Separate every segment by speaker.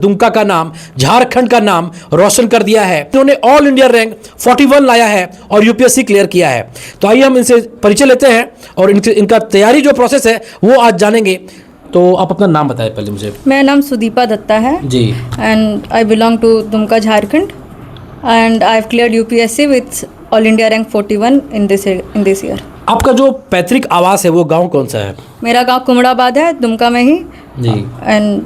Speaker 1: दुमका का नाम, झारखंड का नाम रोशन कर दिया है। इन्होंने ऑल इंडिया रैंक 41 लाया है और यूपीएससी क्लियर किया है। तो आइए हम इनसे परिचय लेते हैं और इनका तैयारी जो प्रोसेस है वो आज जानेंगे। तो आप अपना नाम बताएं पहले मुझे।
Speaker 2: मेरा नाम सुदीपा दत्ता है
Speaker 1: जी।
Speaker 2: And I belong to Dumka Jharkhand and I have cleared UPSC with all India rank 41 in this year.
Speaker 1: आपका जो पैतृक आवास है वो गांव कौन सा है?
Speaker 2: मेरा गांव कुमड़ाबाद है, दुमका में ही
Speaker 1: जी।
Speaker 2: And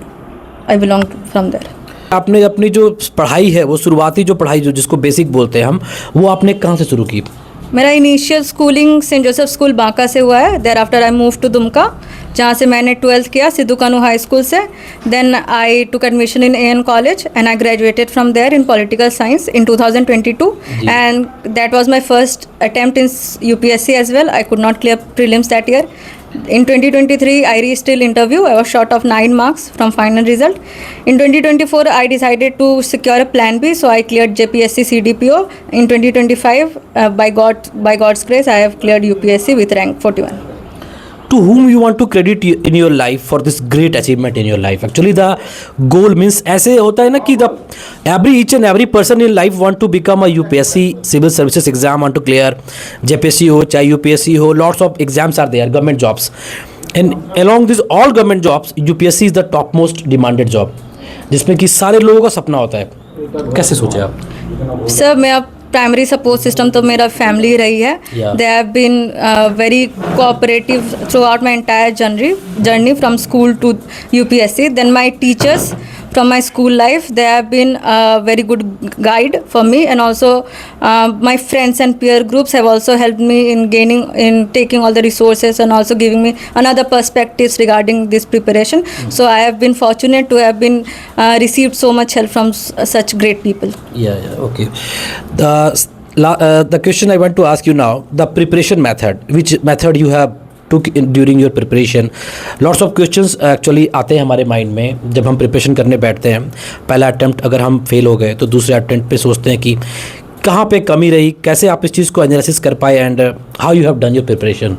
Speaker 2: I belong from there.
Speaker 1: आपने अपनी जो पढ़ाई है वो शुरुआती जो पढ़ाई जो जिसको बेसिक बोलते हैं हम, वो आपने कहाँ से शुरू की?
Speaker 2: मेरा initial schooling saint Joseph school Banka से हुआ है। There after I move to Dumka, जहाँ से मैंने 12th किया सिद्धू कानू हाई स्कूल से। Then I took admission in an college and I graduated from there in political science in 2022 and that was my first attempt in UPSC as well. I could not clear prelims that year. In 2023, I re-still interview. I was short of 9 marks from final result. In 2024, I decided to secure a plan B, so I cleared JPSC CDPO. In 2025, by God's grace, I have cleared UPSC with rank 41.
Speaker 1: To whom you want to credit in your life for this great achievement in your life? Actually, the goal means ऐसे होता है ना कि each and every person in life want to become a UPSC civil services exam, want to clear JPSC हो चाहे UPSC हो, lots of exams are there, government jobs, and along these all government jobs, UPSC is the top most demanded job, जिसमें कि सारे लोगों का सपना होता है। कैसे सोचे आप?
Speaker 2: सर, मेरा प्राइमरी सपोर्ट सिस्टम तो मेरा फैमिली रही है। They have been very cooperative throughout my entire journey from school to UPSC. Then my teachers from my school life, they have been a very good guide for me, and also my friends and peer groups have also helped me in taking all the resources and also giving me another perspectives regarding this preparation. So I have been fortunate to have been received so much help from such great people.
Speaker 1: Yeah, okay. The question I want to ask you now, the preparation method, which method you have took during your preparation? Lots of questions actually आते हैं हमारे mind में जब हम preparation करने बैठते हैं। पहला अटेम्प्ट अगर हम फेल हो गए तो दूसरे अटेम्प्ट पे सोचते हैं कि कहाँ पे कमी रही, कैसे आप इस चीज़ को एनालिसिस कर पाए, and how you have done your preparation?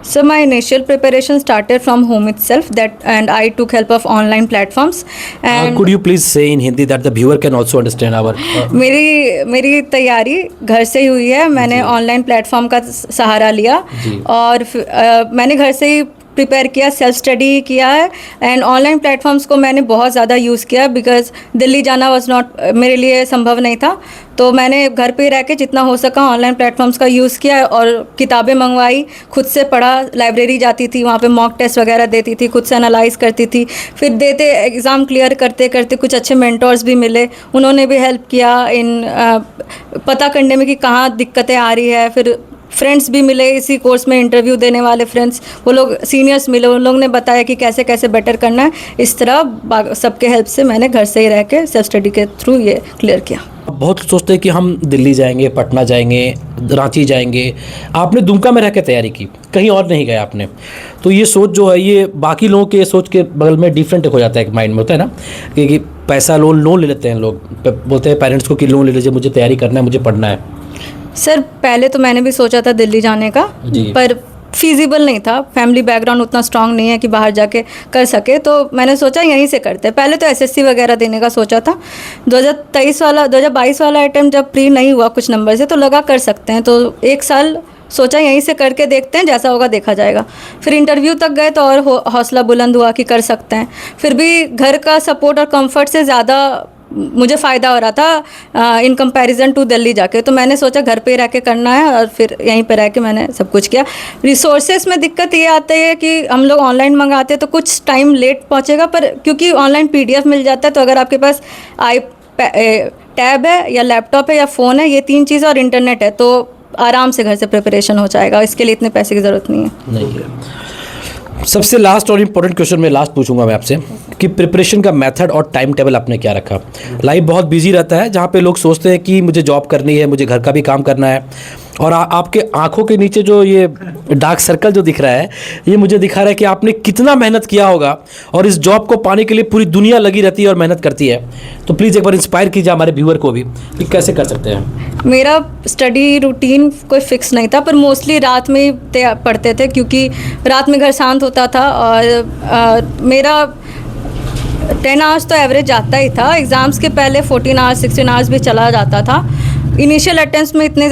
Speaker 2: So my initial preparation started from home itself, and I took help of online platforms. And
Speaker 1: could you please say in Hindi that the viewer can also understand our
Speaker 2: मेरी तैयारी घर से ही हुई है। मैंने online platform का सहारा लिया और मैंने घर से ही प्रिपेयर किया, सेल्फ स्टडी किया है, एंड ऑनलाइन प्लेटफॉर्म्स को मैंने बहुत ज़्यादा यूज़ किया बिकॉज दिल्ली जाना वाज नॉट मेरे लिए संभव नहीं था। तो मैंने घर पे रह के जितना हो सका ऑनलाइन प्लेटफॉर्म्स का यूज़ किया और किताबें मंगवाई, खुद से पढ़ा, लाइब्रेरी जाती थी, वहाँ पे मॉक टेस्ट वगैरह देती थी, खुद से एनालाइज करती थी, फिर देते एग्ज़ाम क्लियर करते करते कुछ अच्छे मेंटर्स भी मिले, उन्होंने भी हेल्प किया इन पता करने में कि कहाँ दिक्कतें आ रही है। फिर फ्रेंड्स भी मिले इसी कोर्स में, इंटरव्यू देने वाले फ्रेंड्स, वो लोग सीनियर्स मिले, उन लोगों ने बताया कि कैसे कैसे बेटर करना है। इस तरह सबके हेल्प से मैंने घर से ही रह के सेल्फ स्टडी के थ्रू ये क्लियर किया।
Speaker 1: बहुत सोचते हैं कि हम दिल्ली जाएंगे, पटना जाएंगे, रांची जाएंगे। आपने दुमका में रह के तैयारी की, कहीं और नहीं गए आपने। तो ये सोच जो है ये बाकी लोगों के सोच के बगल में डिफरेंट हो जाता है, माइंड में होता है ना कि पैसा लोन ले लेते हैं लोग, बोलते हैं पेरेंट्स को कि लोन ले लीजिए, मुझे तैयारी करना है, मुझे पढ़ना है।
Speaker 2: सर, पहले तो मैंने भी सोचा था दिल्ली जाने का, पर फिजिबल नहीं था, फैमिली बैकग्राउंड उतना स्ट्रांग नहीं है कि बाहर जाके कर सके, तो मैंने सोचा यहीं से करते। पहले तो एसएससी वगैरह देने का सोचा था। 2022 वाला अटेम्प्ट जब प्री नहीं हुआ कुछ नंबर से, तो लगा कर सकते हैं, तो एक साल सोचा यहीं से करके देखते हैं, जैसा होगा देखा जाएगा। फिर इंटरव्यू तक गए तो और हौसला बुलंद हुआ कि कर सकते हैं। फिर भी घर का सपोर्ट और कंफर्ट से ज़्यादा मुझे फ़ायदा हो रहा था इन कंपैरिजन टू दिल्ली जाके, तो मैंने सोचा घर पे रह के करना है और फिर यहीं पे रह के मैंने सब कुछ किया। रिसोर्सेज में दिक्कत ये आती है कि हम लोग ऑनलाइन मंगाते हैं तो कुछ टाइम लेट पहुंचेगा, पर क्योंकि ऑनलाइन पीडीएफ मिल जाता है, तो अगर आपके पास टैब है या लैपटॉप है या फ़ोन है, ये 3 चीज़ें और इंटरनेट है, तो आराम से घर से प्रिपरेशन हो जाएगा। इसके लिए इतने पैसे की ज़रूरत नहीं है।
Speaker 1: सबसे लास्ट और इम्पोर्टेंट क्वेश्चन मैं लास्ट पूछूंगा मैं आपसे कि प्रिपरेशन का मेथड और टाइम टेबल आपने क्या रखा? लाइफ बहुत बिजी रहता है, जहाँ पे लोग सोचते हैं कि मुझे जॉब करनी है, मुझे घर का भी काम करना है, और आपके आंखों के नीचे जो ये डार्क सर्कल जो दिख रहा है, ये मुझे दिखा रहा है कि आपने कितना मेहनत किया होगा, और इस जॉब को पाने के लिए पूरी दुनिया लगी रहती है और मेहनत करती है। तो प्लीज़ एक बार इंस्पायर कीजिए हमारे व्यूअर को भी कि कैसे कर सकते हैं।
Speaker 2: मेरा स्टडी रूटीन कोई फिक्स नहीं था, पर मोस्टली रात में ही पढ़ते थे, क्योंकि रात में घर शांत होता था और मेरा 10 आवर्स तो एवरेज जाता ही था। एग्ज़ाम्स के पहले 14 आवर्स 16 आवर्स भी चला जाता था। इनिशियल अटेम्प्ट्स में इतना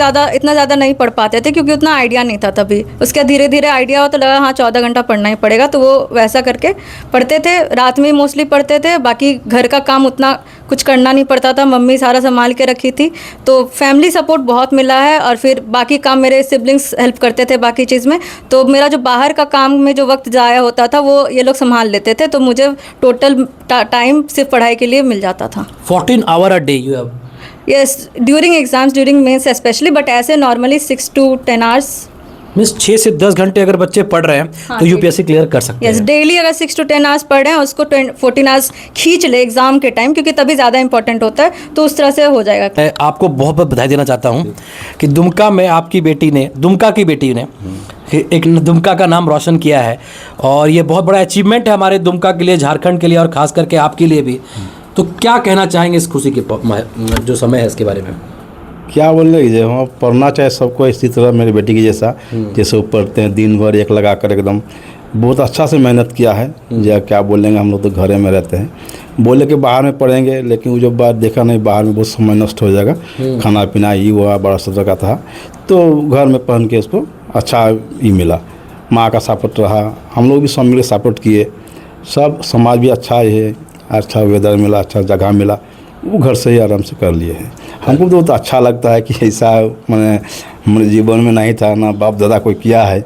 Speaker 2: ज़्यादा नहीं पढ़ पाते थे क्योंकि उतना आइडिया नहीं था तभी। उसके धीरे धीरे आइडिया हो तो लगा हाँ 14 घंटा पढ़ना ही पड़ेगा, तो वो वैसा करके पढ़ते थे। रात में मोस्टली पढ़ते थे, बाकी घर का काम उतना कुछ करना नहीं पड़ता था, मम्मी सारा संभाल के रखी थी। तो फैमिली सपोर्ट बहुत मिला है, और फिर बाकी काम मेरे सिबलिंग्स हेल्प करते थे बाकी चीज़ में। तो मेरा जो बाहर का काम में जो वक्त ज़ाया होता था वो ये लोग संभाल लेते थे, तो मुझे टोटल टाइम सिर्फ पढ़ाई के लिए मिल जाता था।
Speaker 1: 14 hour a day you have?
Speaker 2: Yes, during exams, during mains specially, but ऐसे नॉर्मली 6 to 10 आवर्स।
Speaker 1: मीन्स 6 से 10 घंटे अगर बच्चे पढ़ रहे हैं
Speaker 2: हाँ,
Speaker 1: तो यूपीएससी क्लियर कर सकते
Speaker 2: यस,
Speaker 1: हैं।
Speaker 2: डेली अगर 6 to 10 आवर्स पढ़ रहे हैं, उसको 14 आवर्स खींच ले एग्जाम के टाइम, क्योंकि तभी ज़्यादा इंपॉर्टेंट होता है, तो उस तरह से हो जाएगा।
Speaker 1: मैं आपको बहुत बहुत बधाई देना चाहता हूँ कि दुमका में आपकी बेटी ने, दुमका की बेटी ने एक दुमका का नाम रोशन किया है, और ये बहुत बड़ा अचीवमेंट है हमारे दुमका के लिए, झारखंड के लिए, और ख़ास करके आपके लिए भी। तो क्या कहना चाहेंगे इस खुशी के जो समय है इसके बारे में?
Speaker 3: क्या बोल रहे हैं, हाँ पढ़ना चाहिए सबको इसी तरह, मेरी बेटी की जैसा, जैसे वो पढ़ते हैं दिन भर एक लगा कर एकदम बहुत अच्छा से मेहनत किया है। या क्या बोलेंगे, हम लोग तो घरे में रहते हैं, बोले कि बाहर में पढ़ेंगे, लेकिन वो जब बात देखा नहीं बाहर में बहुत समय नष्ट हो जाएगा, खाना पीना ये हुआ, बड़ा सदर का था, तो घर में पढ़ के उसको अच्छा ही मिला। माँ का सपोर्ट रहा, हम लोग भी सब मिले सपोर्ट किए, सब समाज भी अच्छा है, अच्छा वेदर मिला, अच्छा जगह मिला, वो घर से ही आराम से कर लिए हैं। हमको तो बहुत अच्छा लगता है कि ऐसा मैंने हमारे जीवन में नहीं था, ना बाप दादा कोई किया है,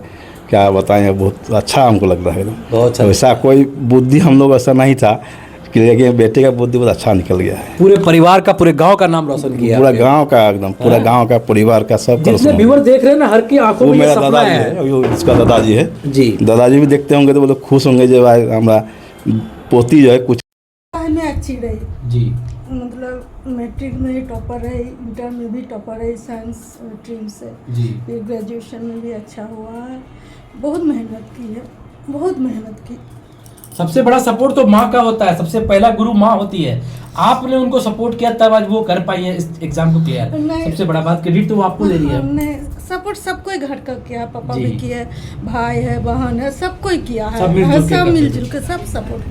Speaker 3: क्या बताएं, बहुत अच्छा हमको लग रहा है।
Speaker 1: बहुत अच्छा।
Speaker 3: वैसा कोई बुद्धि हम लोग ऐसा नहीं था कि, लेकिन बेटे का बुद्धि बहुत अच्छा निकल गया है।
Speaker 1: पूरे परिवार का, पूरे गांव का नाम रोशन किया,
Speaker 3: पूरा गांव का, एकदम पूरा गांव का, परिवार का, सब का।
Speaker 1: जितने व्यूअर देख रहे हैं ना, हर की आंखों
Speaker 3: वो
Speaker 1: में ये
Speaker 3: मेरा
Speaker 1: सपना
Speaker 3: दादाजी
Speaker 1: है।
Speaker 3: है, वो इसका दादाजी है
Speaker 1: जी।
Speaker 3: दादाजी भी देखते होंगे तो वो लोग खुश होंगे जब हमारा पोती जो है कुछ
Speaker 4: में अच्छी रही,
Speaker 1: जी।
Speaker 4: मतलब मैट्रिक में ही टॉपर रही, इंटर में भी टॉपर रही साइंस स्ट्रीम से,
Speaker 1: जी।
Speaker 4: फिर ग्रेजुएशन में भी अच्छा हुआ है। बहुत मेहनत की है, बहुत मेहनत की।
Speaker 1: सबसे बड़ा सपोर्ट तो माँ का होता है, सबसे पहला गुरु माँ होती है। आपने उनको सपोर्ट किया तब आज वो कर पाई है इस एग्जाम को क्लियर। सबसे बड़ा बात, क्रेडिट तो वो आपको दे रही है।
Speaker 4: हमने सपोर्ट सबको घर का किया, पापा
Speaker 1: जी।
Speaker 4: भी किए, भाई है, बहन है, सबको किया है,
Speaker 1: सब मिलजुल के
Speaker 4: सब
Speaker 1: करते
Speaker 4: मिलजुल के सब सपोर्ट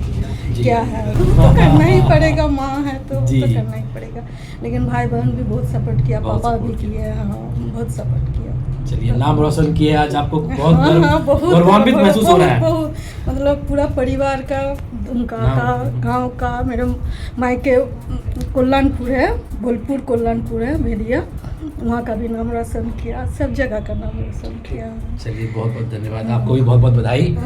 Speaker 4: किया है। तो करना ही पड़ेगा, माँ है तो
Speaker 1: जी।
Speaker 4: करना ही पड़ेगा। लेकिन भाई बहन भी बहुत सपोर्ट किया,
Speaker 1: बहुत
Speaker 4: पापा भी
Speaker 1: support
Speaker 4: किए, हाँ बहुत सपोर्ट किया।
Speaker 1: चलिए, नाम रोशन किए, आज आपको बहुत
Speaker 4: हाँ, बहुत
Speaker 1: गौरवान्वित महसूस हो रहा है।
Speaker 4: बहुत, मतलब पूरा परिवार का, उनका का, गांव का, मेरे मायके कल्याणपुर है, बोलपुर कल्याणपुर है भेड़िया, वहाँ का भी नाम रोशन किया, सब जगह का नाम रोशन किया।
Speaker 1: चलिए, बहुत बहुत धन्यवाद, आपको भी बहुत बहुत बधाई।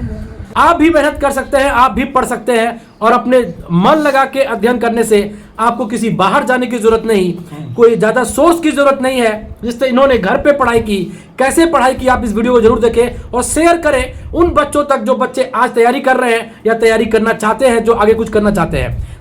Speaker 1: आप भी मेहनत कर सकते हैं, आप भी पढ़ सकते हैं, और अपने मन लगा के अध्ययन करने से आपको किसी बाहर जाने की जरूरत नहीं, कोई ज़्यादा सोर्स की जरूरत नहीं है। जिससे इन्होंने घर पे पढ़ाई की, कैसे पढ़ाई की, आप इस वीडियो को जरूर देखें और शेयर करें उन बच्चों तक जो बच्चे आज तैयारी कर रहे हैं या तैयारी करना चाहते हैं, जो आगे कुछ करना चाहते हैं।